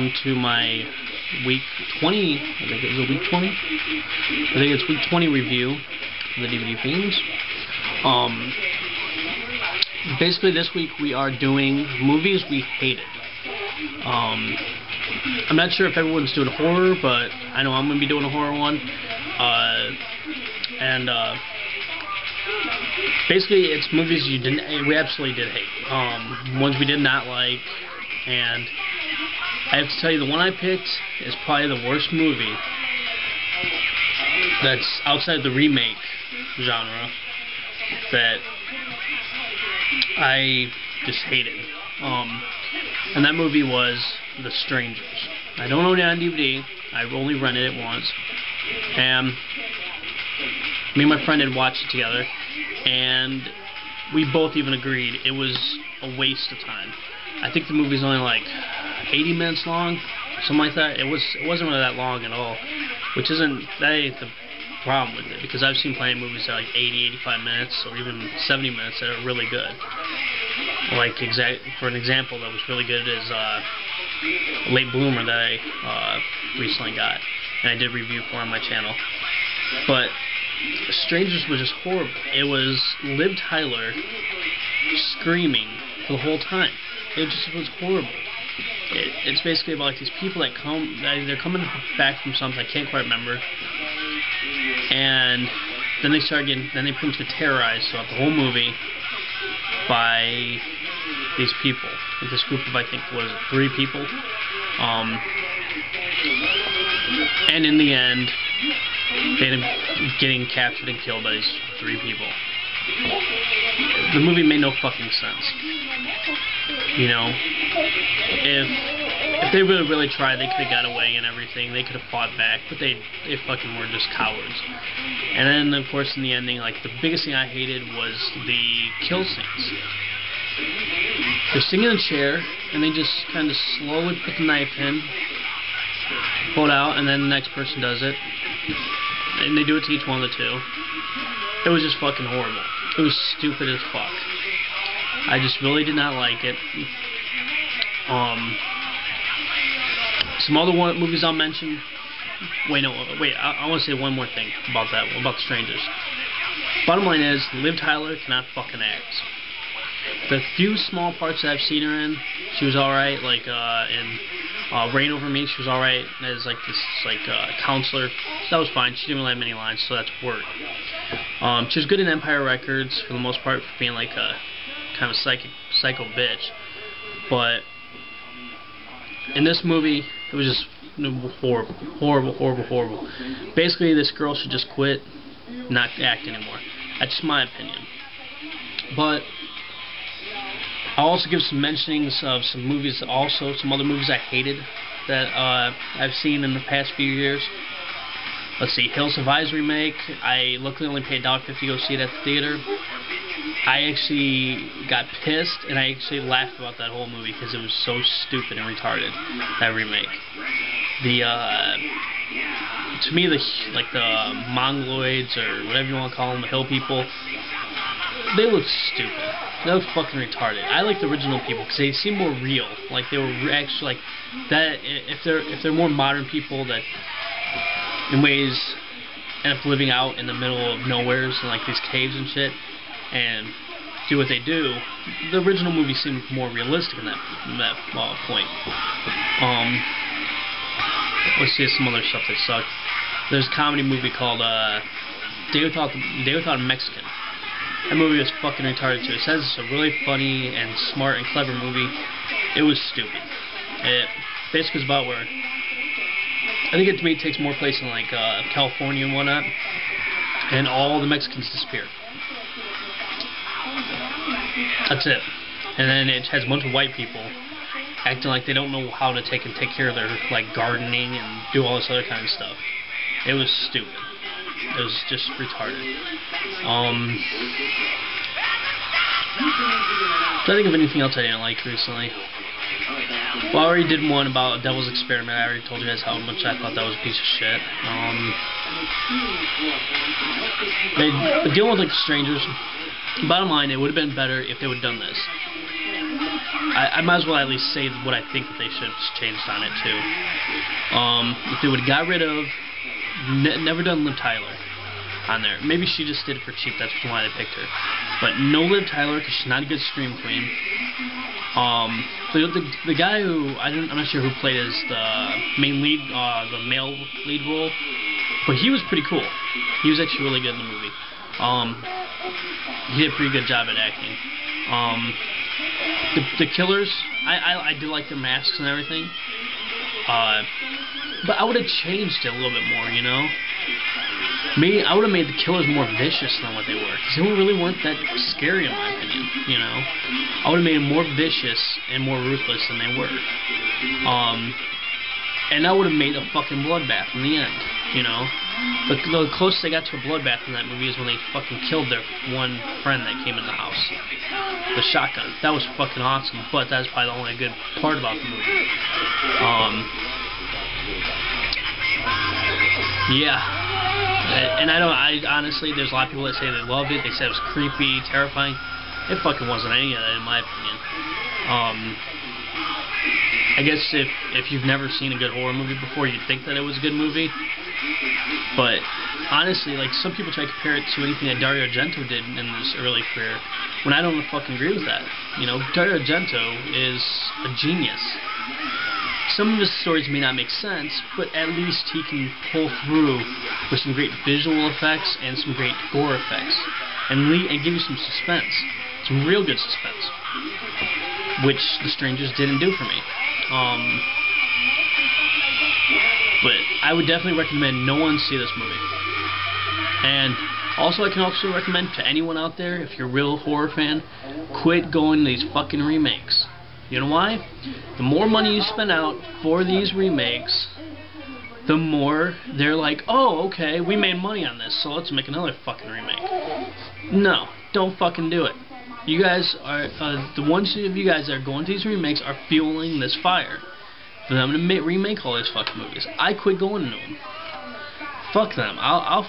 on to my week 20, I think it was a week 20? I think it's week 20 review of the DVDFiend. Basically this week we are doing movies we hated. I'm not sure if everyone's doing horror, but I know I'm going to be doing a horror one. Basically it's movies we absolutely did hate. Ones we did not like, and I have to tell you, the one I picked is probably the worst movie that's outside the remake genre that I just hated. And that movie was The Strangers. I don't own it on DVD. I only rented it once. And me and my friend had watched it together, and we both even agreed it was a waste of time. I think the movie's only like 80 minutes long, something like that. It wasn't really that long at all, which that ain't the problem with it, because I've seen plenty of movies that are like 80, 85 minutes, or even 70 minutes that are really good. Like, for an example that was really good is Late Bloomer that I recently got, and I did review for on my channel. But Strangers was just horrible. It was Liv Tyler screaming for the whole time. It was horrible. It's basically about like these people that they're coming back from something I can't quite remember, and then they pretty much get terrorized throughout the whole movie by these people. Like this group of, I think, was it 3 people? And in the end, they end up getting captured and killed by these 3 people. The movie made no fucking sense. You know, if they really tried, they could have got away and everything. They could have fought back, but they fucking were just cowards. And then, of course, in the ending, like, the biggest thing I hated was the kill scenes. They're sitting in a chair, and they just kind of slowly put the knife in, pull it out, and then the next person does it. And they do it to each one of the 2. It was just fucking horrible. It was stupid as fuck. I just really did not like it. Some other movies I'll mention. Wait, I want to say one more thing about The Strangers. Bottom line is, Liv Tyler cannot fucking act. The few small parts that I've seen her in, she was alright. Like in Reign Over Me, she was alright as like this counselor. So that was fine. She didn't really have many lines, so that's worked. She was good in Empire Records for the most part, for being like a kind of psycho bitch. But in this movie, it was just horrible. Basically, this girl should just quit, not act anymore. That's just my opinion. But I'll also give some mentionings of some movies, some other movies I hated that I've seen in the past few years. Let's see, Hills Have Eyes remake. I luckily only paid $1.50 to go see it at the theater. I actually got pissed, and I actually laughed about that whole movie because it was so stupid and retarded, that remake. To me, the Mongoloids, or whatever you want to call them, the hill people, they look stupid. They look fucking retarded. I like the original people because they seem more real. Like they were actually like that. If they're more modern people that, in ways, end up living out in the middle of nowheres and like these caves and shit, and do what they do. The original movie seemed more realistic in that point. Let's see some other stuff that sucked. There's a comedy movie called Day Without a Mexican. That movie was fucking retarded too. It says it's a really funny and smart and clever movie. It was stupid. It basically is about where, I think it takes more place in like California and whatnot, and all the Mexicans disappear. That's it. And then it has a bunch of white people acting like they don't know how to take care of their like gardening and do all this other kind of stuff. It was stupid. It was just retarded. Did I think of anything else I didn't like recently? Well, I already did one about Devil's Experiment. I already told you guys how much I thought that was a piece of shit. Dealing with like strangers. Bottom line, it would have been better if they would have done this. I might as well at least say what I think that they should have changed on it too. If they would have got rid of, never done Liv Tyler on there. Maybe she just did it for cheap. That's why they picked her. But no Liv Tyler because she's not a good scream queen. The guy who I'm not sure who played as the main lead, the male lead role, but he was pretty cool. He was actually really good in the movie. He did a pretty good job at acting. The killers, I do like their masks and everything. But I would have changed it a little bit more, you know. I would have made the killers more vicious than what they were, because they really weren't that scary in my opinion, you know. I would have made them more vicious and more ruthless than they were. And I would have made a fucking bloodbath in the end, you know. The closest they got to a bloodbath in that movie is when they fucking killed their one friend that came in the house. The shotgun. That was fucking awesome, but that's probably the only good part about the movie. Yeah. And I honestly, there's a lot of people that say they loved it. They said it was creepy, terrifying. It fucking wasn't any of that, in my opinion. I guess if you've never seen a good horror movie before, you'd think that it was a good movie. But honestly, like, some people try to compare it to anything that Dario Argento did in his early career, when I don't fucking agree with that. You know, Dario Argento is a genius. Some of his stories may not make sense, but at least he can pull through with some great visual effects and some great gore effects, and give you some suspense, some real good suspense, which The Strangers didn't do for me. But I would definitely recommend no one see this movie. And also, I can also recommend to anyone out there, if you're a real horror fan, quit going to these fucking remakes. You know why? The more money you spend out for these remakes, the more they're like, oh, okay, we made money on this, so let's make another fucking remake. No, don't fucking do it. You guys are, the ones of you guys that are going to these remakes are fueling this fire. For them to remake all these fucking movies. I quit going to them. Fuck them. I'll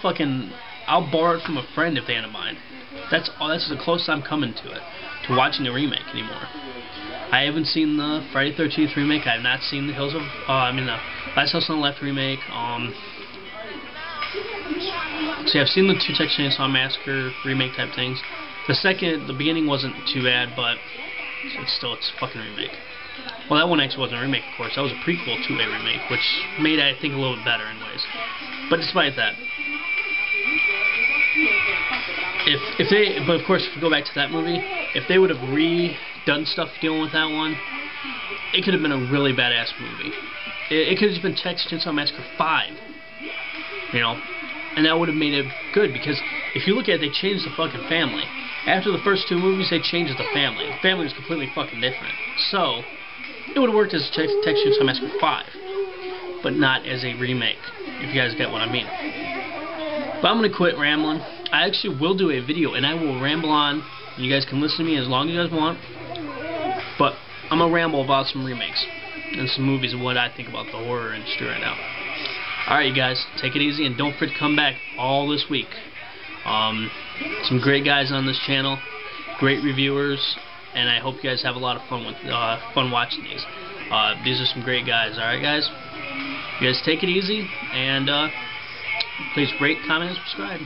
borrow it from a friend if they don't mind. That's the closest I'm coming to it, to watching a remake anymore. I haven't seen the Friday the 13th remake. I have not seen the the Last House on the Left remake. See, I've seen the two Texas Chainsaw Massacre remake type things. The beginning wasn't too bad, but it's a fucking remake. Well, that one actually wasn't a remake, of course. That was a prequel to a remake, which made it, I think, a little bit better in ways. But despite that, but of course, if we go back to that movie, if they would have redone stuff dealing with that one, it could have been a really badass movie. It could have just been Texas Chainsaw Massacre 5, you know, and that would have made it good, because if you look at it, they changed the fucking family. After the first two movies, they changed the family. The family was completely fucking different. So, it would have worked as Texas Chainsaw Massacre 5, but not as a remake, if you guys get what I mean. But I'm going to quit rambling. I actually will do a video, and I will ramble on, and you guys can listen to me as long as you guys want, but I'm going to ramble about some remakes and some movies and what I think about the horror industry right now. Alright, you guys, take it easy, and don't forget to come back all this week. Some great guys on this channel, great reviewers, and I hope you guys have a lot of fun watching these. These are some great guys. Alright, guys? You guys take it easy, and please rate, comment, and subscribe.